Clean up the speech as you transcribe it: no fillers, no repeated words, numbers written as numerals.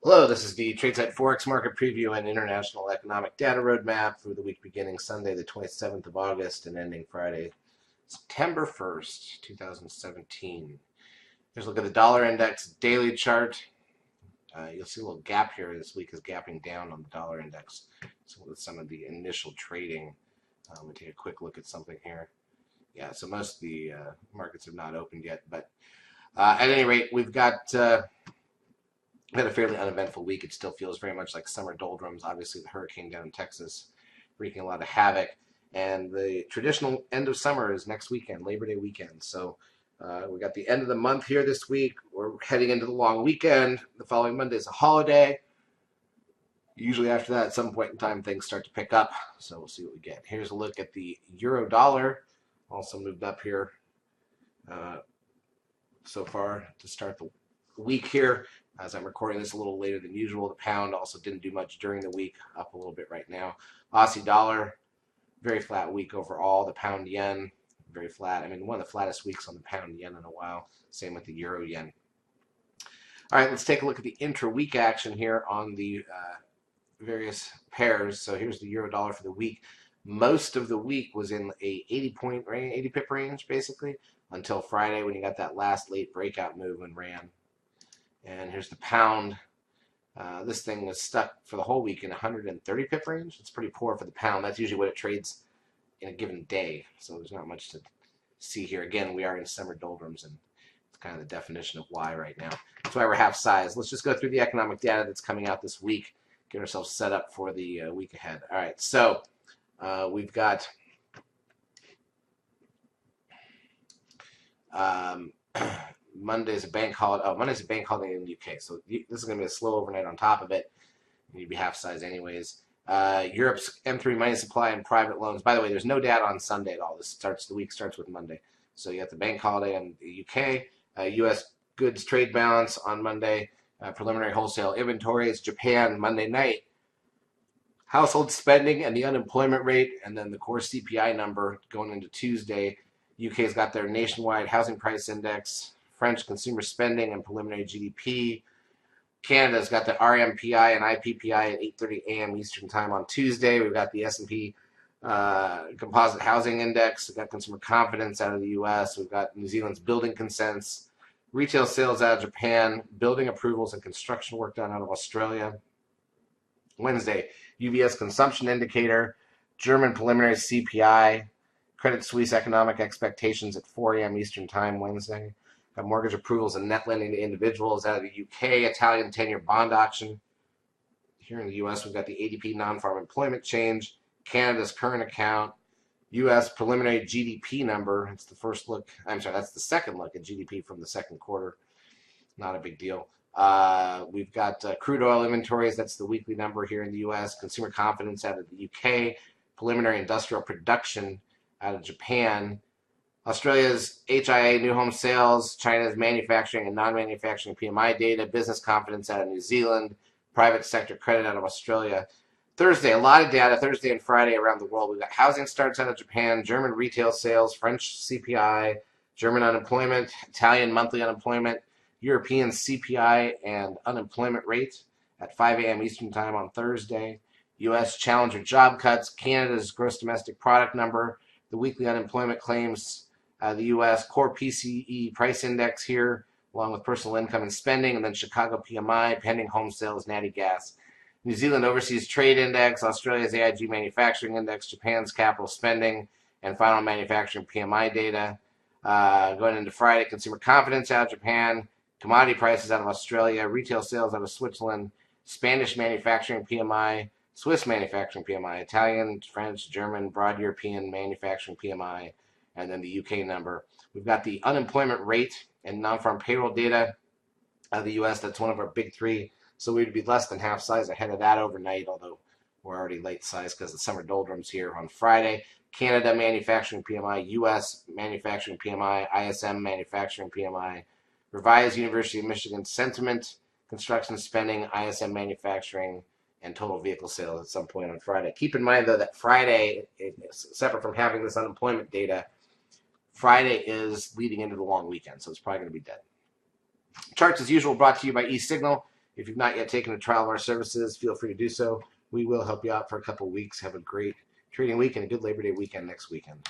Hello, this is the TradeSite Forex Market Preview and International Economic Data Roadmap for the week beginning Sunday, the 27th of August and ending Friday, September 1st, 2017. Here's a look at the dollar index daily chart. You'll see a little gap here. This week is gapping down on the dollar index. So with some of the initial trading, we'll take a quick look at something here. Yeah, so most of the markets have not opened yet, but at any rate, we've got had a fairly uneventful week. It still feels very much like summer doldrums. Obviously, the hurricane down in Texas wreaking a lot of havoc. And the traditional end of summer is next weekend, Labor Day weekend. So we got the end of the month here this week. We're heading into the long weekend. The following Monday is a holiday. Usually after that, at some point in time, things start to pick up. So we'll see what we get. Here's a look at the euro dollar. Also moved up here so far to start the week here. As I'm recording this a little later than usual, the pound also didn't do much during the week, up a little bit right now. Aussie dollar, very flat week overall. The pound yen, very flat. I mean, one of the flattest weeks on the pound yen in a while. Same with the euro yen. All right, let's take a look at the intra-week action here on the various pairs. So here's the euro dollar for the week. Most of the week was in a 80-point range, 80 pip range, basically, until Friday when you got that last late breakout move and ran. And here's the pound. This thing was stuck for the whole week in 130 pip range. It's pretty poor for the pound. That's usually what it trades in a given day. So there's not much to see here. Again, we are in summer doldrums, and it's kind of the definition of why right now. That's why we're half size. Let's just go through the economic data that's coming out this week, get ourselves set up for the week ahead. All right, so we've got Monday's a bank holiday. Oh, Monday's a bank holiday in the UK. So this is going to be a slow overnight on top of it. You'd be half size anyways. Europe's M3 money supply and private loans. By the way, there's no data on Sunday at all. The week starts with Monday. So you have the bank holiday in the UK. U.S. goods trade balance on Monday. Preliminary wholesale inventories. Japan Monday night. Household spending and the unemployment rate, and then the core CPI number going into Tuesday. UK's got their nationwide housing price index. French consumer spending and preliminary GDP. Canada's got the RMPI and IPPI at 8:30 a.m. Eastern Time on Tuesday. We've got the S&P Composite Housing Index. We've got consumer confidence out of the U.S. We've got New Zealand's building consents. Retail sales out of Japan. Building approvals and construction work done out of Australia. Wednesday, UBS consumption indicator. German preliminary CPI. Credit Suisse economic expectations at 4 a.m. Eastern Time Wednesday. Got mortgage approvals and net lending to individuals out of the UK, Italian 10-year bond auction. Here in the U.S., we've got the ADP non-farm employment change, Canada's current account, U.S. preliminary GDP number. It's the first look. I'm sorry, that's the second look at GDP from the second quarter. Not a big deal. We've got crude oil inventories. That's the weekly number here in the U.S. Consumer confidence out of the UK, preliminary industrial production out of Japan. Australia's HIA new home sales, China's manufacturing and non-manufacturing PMI data, business confidence out of New Zealand, private sector credit out of Australia. Thursday, a lot of data, Thursday and Friday around the world. We've got housing starts out of Japan, German retail sales, French CPI, German unemployment, Italian monthly unemployment, European CPI and unemployment rate at 5 a.m. Eastern Time on Thursday. U.S. challenger job cuts, Canada's gross domestic product number, the weekly unemployment claims, the U.S. core PCE price index here, along with personal income and spending, and then Chicago PMI, pending home sales, natty gas. New Zealand overseas trade index, Australia's AIG manufacturing index, Japan's capital spending, and final manufacturing PMI data. Going into Friday, consumer confidence out of Japan, commodity prices out of Australia, retail sales out of Switzerland, Spanish manufacturing PMI, Swiss manufacturing PMI, Italian, French, German, broad European manufacturing PMI, and then the UK number. We've got the unemployment rate and non-farm payroll data out of the U.S. That's one of our big three. So we'd be less than half size ahead of that overnight, although we're already late size because the summer doldrums here on Friday. Canada manufacturing PMI, U.S. manufacturing PMI, ISM manufacturing PMI, revised University of Michigan sentiment, construction spending, ISM manufacturing, and total vehicle sales at some point on Friday. Keep in mind, though, that Friday, separate from having this unemployment data, Friday is leading into the long weekend, so it's probably going to be dead. Charts, as usual, brought to you by eSignal. If you've not yet taken a trial of our services, feel free to do so. We will help you out for a couple weeks. Have a great trading week and a good Labor Day weekend next weekend.